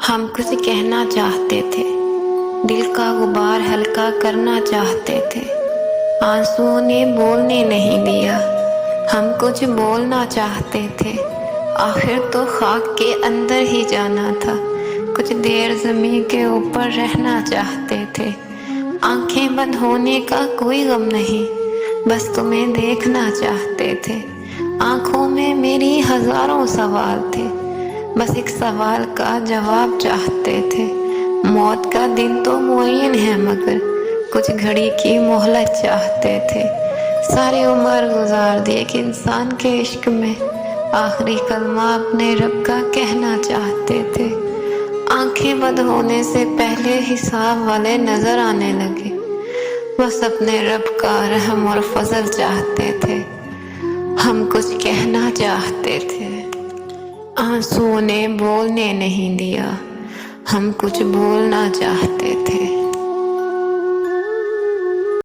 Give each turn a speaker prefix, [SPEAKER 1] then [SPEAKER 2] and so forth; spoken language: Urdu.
[SPEAKER 1] ہم کچھ کہنا چاہتے تھے، دل کا غبار ہلکا کرنا چاہتے تھے، آنسوؤں نے بولنے نہیں دیا، ہم کچھ بولنا چاہتے تھے، آخر تو خاک کے اندر ہی جانا تھا، کچھ دیر زمین کے اوپر رہنا چاہتے تھے، آنکھیں بند ہونے کا کوئی غم نہیں، بس تمہیں دیکھنا چاہتے تھے، آنکھوں میں میری ہزاروں سوال تھے، بس ایک سوال کا جواب چاہتے تھے، موت کا دن تو معین ہے مگر کچھ گھڑی کی مہلت چاہتے تھے، ساری عمر گزار دی ایک انسان کے عشق میں، آخری کلمہ اپنے رب کا کہنا چاہتے تھے، آنکھیں بند ہونے سے پہلے حساب والے نظر آنے لگے، بس اپنے رب کا رحم اور فضل چاہتے تھے، ہم کچھ کہنا چاہتے تھے، آنسوؤں نے بولنے نہیں دیا، ہم کچھ بولنا چاہتے تھے۔